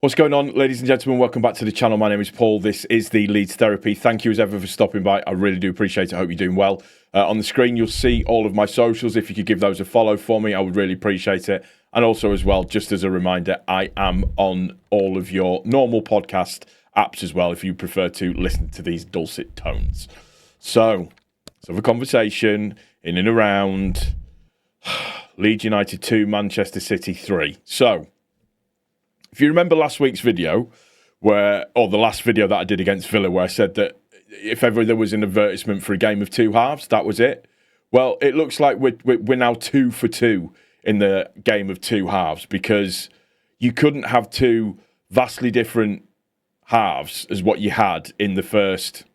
What's going on, ladies and gentlemen? Welcome back to the channel. My name is Paul. This is the Leeds Therapy. Thank you as ever for stopping by. I really do appreciate it. I hope you're doing well. On the screen, you'll see all of my socials. If you could give those a follow for me, I would really appreciate it. And also as well, just as a reminder, I am on all of your normal podcast apps as well, if you prefer to listen to these dulcet tones. So, let's have a conversation in and around Leeds United 2, Manchester City 3. So, if you remember last week's video, or the last video that I did against Villa, where I said that if ever there was an advertisement for a game of two halves, that was it. Well, it looks like we're now 2 for 2 in the game of two halves, because you couldn't have two vastly different halves as what you had in the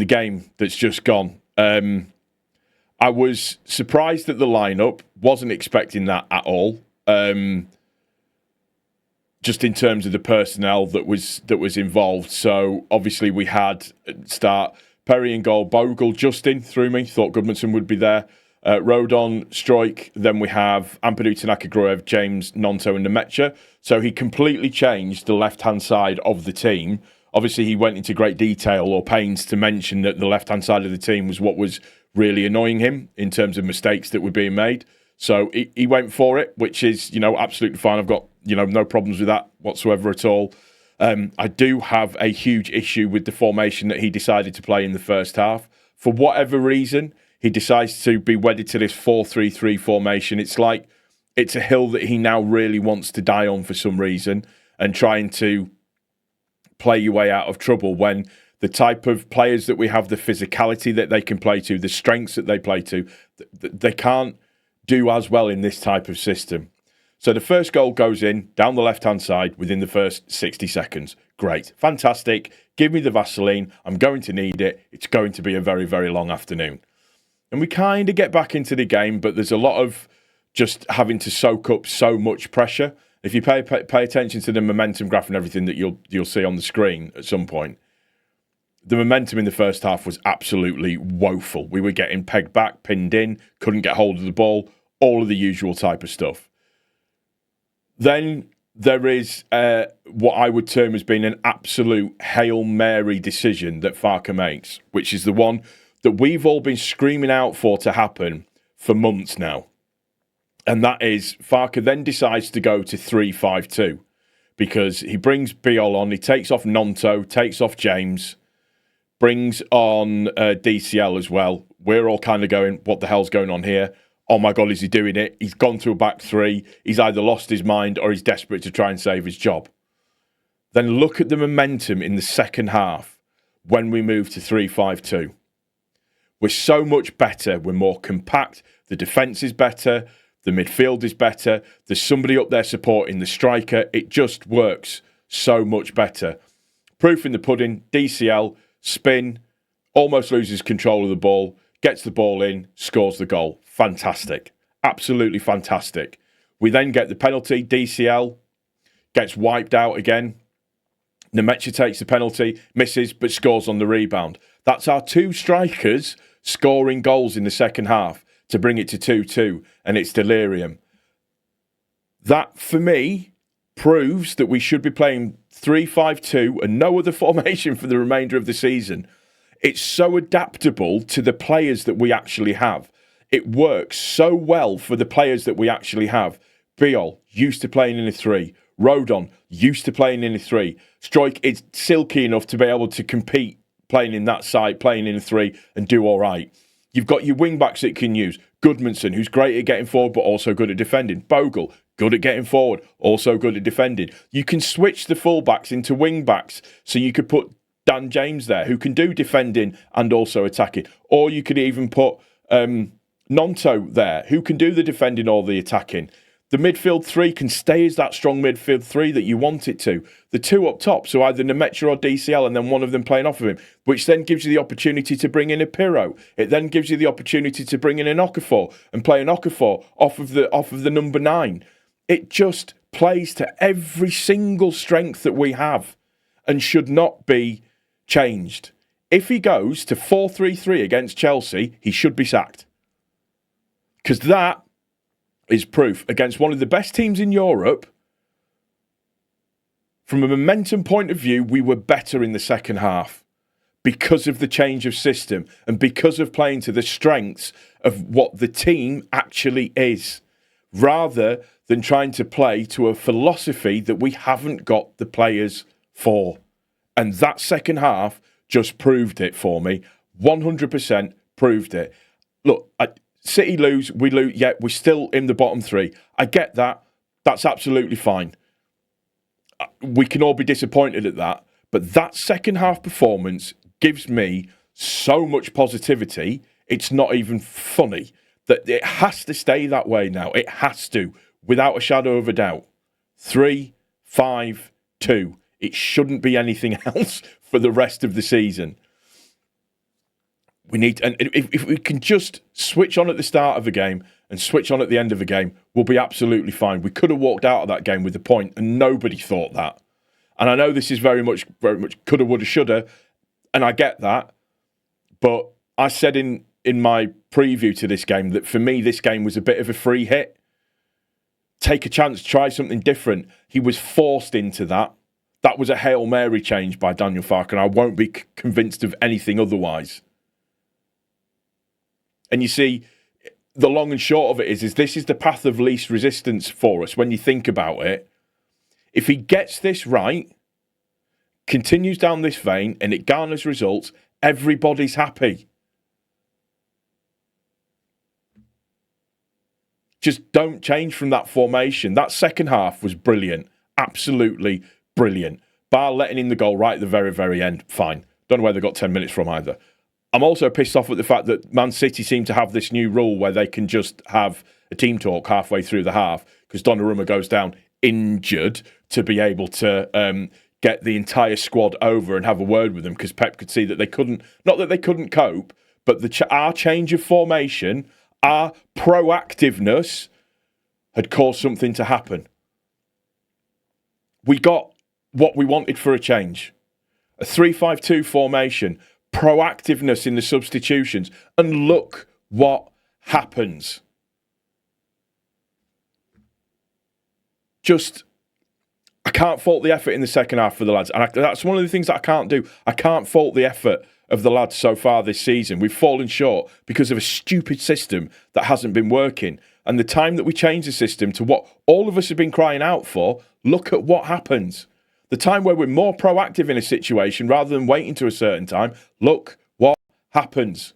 game that's just gone. I was surprised at the lineup, wasn't expecting that at all. Just in terms of the personnel that was involved. So obviously we had start Perry in goal, Bogle, Justin threw me, thought Goodmanson would be there. Rodon, Struijk, then we have Ampadu, Tanaka, Gruev, James, Nonto and Nemecha. So he completely changed the left-hand side of the team. Obviously he went into great detail or pains to mention that the left-hand side of the team was what was really annoying him in terms of mistakes that were being made. So he went for it, which is, absolutely fine. I've got, no problems with that whatsoever at all. I do have a huge issue with the formation that he decided to play in the first half. For whatever reason, he decides to be wedded to this 4-3-3 formation. It's like it's a hill that he now really wants to die on for some reason, and trying to play your way out of trouble when the type of players that we have, the physicality that they can play to, the strengths that they play to, they can't do as well in this type of system. So the first goal goes in down the left-hand side within the first 60 seconds. Great. Fantastic. Give me the Vaseline. I'm going to need it. It's going to be a very, very long afternoon. And we kind of get back into the game, but there's a lot of just having to soak up so much pressure. If you pay attention to the momentum graph and everything that you'll see on the screen at some point, the momentum in the first half was absolutely woeful. We were getting pegged back, pinned in, couldn't get hold of the ball, all of the usual type of stuff. Then there is what I would term as being an absolute Hail Mary decision that Farke makes, which is the one that we've all been screaming out for to happen for months now. And that is, Farke then decides to go to 3-5-2, because he brings Biol on, he takes off Nonto, takes off James, brings on DCL as well. We're all kind of going, what the hell's going on here? Oh my God, is he doing it? He's gone to a back three. He's either lost his mind or he's desperate to try and save his job. Then look at the momentum in the second half when we move to 3-5-2. We're so much better. We're more compact. The defence is better. The midfield is better. There's somebody up there supporting the striker. It just works so much better. Proof in the pudding, DCL, spin, almost loses control of the ball, gets the ball in, scores the goal. Fantastic. Absolutely fantastic. We then get the penalty. DCL gets wiped out again. Nemecha takes the penalty, misses, but scores on the rebound. That's our two strikers scoring goals in the second half to bring it to 2-2, and it's delirium. That, for me, proves that we should be playing 3-5-2 and no other formation for the remainder of the season. It's so adaptable to the players that we actually have. It works so well for the players that we actually have. Biol, used to playing in a 3. Rodon, used to playing in a 3. Struijk is silky enough to be able to compete playing in that side, playing in a 3, and do all right. You've got your wing-backs that you can use. Goodmanson, who's great at getting forward, but also good at defending. Bogle, good at getting forward, also good at defending. You can switch the full-backs into wing-backs, so you could put Dan James there, who can do defending and also attacking. Or you could even put Nonto there, who can do the defending or the attacking. The midfield 3 can stay as that strong midfield 3 that you want it to. The 2 up top, so either Nemecha or DCL, and then one of them playing off of him, which then gives you the opportunity to bring in a Pirro. It then gives you the opportunity to bring in an Okafor and play an Okafor off of the number 9. It just plays to every single strength that we have and should not be changed. If he goes to 4-3-3 against Chelsea, he should be sacked. Because that is proof against one of the best teams in Europe From a momentum point of view, we were better in the second half because of the change of system and because of playing to the strengths of what the team actually is, rather than trying to play to a philosophy that we haven't got the players for. And that second half just proved it for me. 100% proved it. Look, City lose, we lose, yeah, we're still in the bottom three. I get that. That's absolutely fine. We can all be disappointed at that. But that second half performance gives me so much positivity, it's not even funny. That it has to stay that way now. It has to, without a shadow of a doubt. 3, 5, 2. It shouldn't be anything else for the rest of the season. We need, and if we can just switch on at the start of a game and switch on at the end of a game, we'll be absolutely fine. We could have walked out of that game with a point, and nobody thought that. And I know this is very much coulda, woulda, shoulda, and I get that. But I said in my preview to this game that for me, this game was a bit of a free hit. Take a chance, try something different. He was forced into that. That was a Hail Mary change by Daniel Farke, and I won't be convinced of anything otherwise. And you see, the long and short of it is this is the path of least resistance for us when you think about it. If he gets this right, continues down this vein, and it garners results, everybody's happy. Just don't change from that formation. That second half was brilliant. Absolutely brilliant. Bar letting in the goal right at the very, very end. Fine. Don't know where they got 10 minutes from either. I'm also pissed off at the fact that Man City seem to have this new rule where they can just have a team talk halfway through the half because Don Revie goes down injured to be able to get the entire squad over and have a word with them because Pep could see that they couldn't, not that they couldn't cope, but our change of formation, our proactiveness had caused something to happen. We got what we wanted for a change. A 3-5-2 formation, proactiveness in the substitutions, and look what happens. Just, I can't fault the effort in the second half for the lads. And that's one of the things that I can't do. I can't fault the effort of the lads so far this season. We've fallen short because of a stupid system that hasn't been working. And the time that we change the system to what all of us have been crying out for, look at what happens. The time where we're more proactive in a situation rather than waiting to a certain time, look what happens.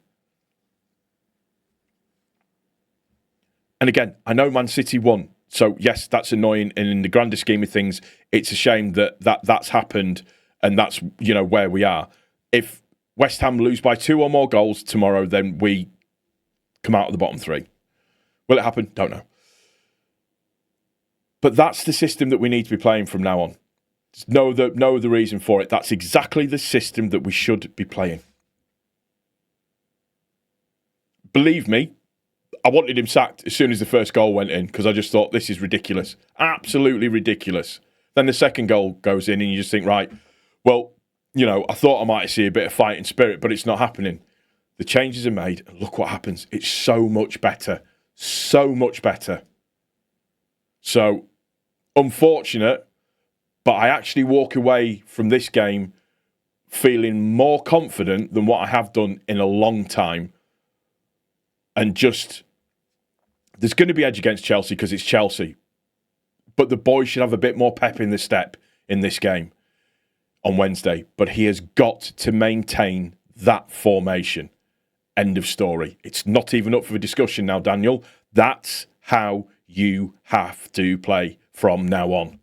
And again, I know Man City won. So yes, that's annoying. And in the grander scheme of things, it's a shame that's happened and that's, where we are. If West Ham lose by 2 or more goals tomorrow, then we come out of the bottom 3. Will it happen? Don't know. But that's the system that we need to be playing from now on. There's no other reason for it. That's exactly the system that we should be playing. Believe me, I wanted him sacked as soon as the first goal went in because I just thought this is ridiculous. Absolutely ridiculous. Then the second goal goes in and you just think, right, well, I thought I might see a bit of fighting spirit, but it's not happening. The changes are made and look what happens. It's so much better. So much better. So, unfortunate, but I actually walk away from this game feeling more confident than what I have done in a long time. And just, there's going to be edge against Chelsea because it's Chelsea. But the boys should have a bit more pep in the step in this game on Wednesday. But he has got to maintain that formation. End of story. It's not even up for discussion now, Daniel. That's how you have to play from now on.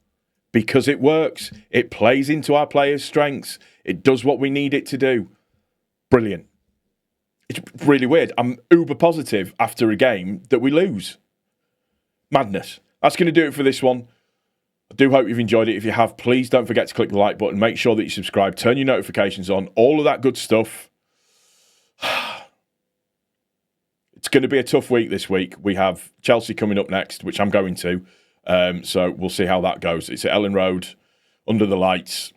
Because it works. It plays into our players' strengths. It does what we need it to do. Brilliant. It's really weird. I'm uber positive after a game that we lose. Madness. That's going to do it for this one. I do hope you've enjoyed it. If you have, please don't forget to click the like button. Make sure that you subscribe. Turn your notifications on. All of that good stuff. It's going to be a tough week this week. We have Chelsea coming up next, which I'm going to. So we'll see how that goes. It's at Ellen Road, under the lights.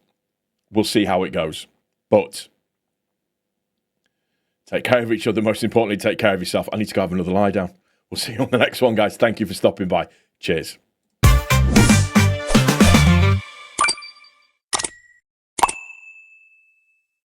We'll see how it goes. But take care of each other. Most importantly, take care of yourself. I need to go have another lie down. We'll see you on the next one, guys. Thank you for stopping by. Cheers.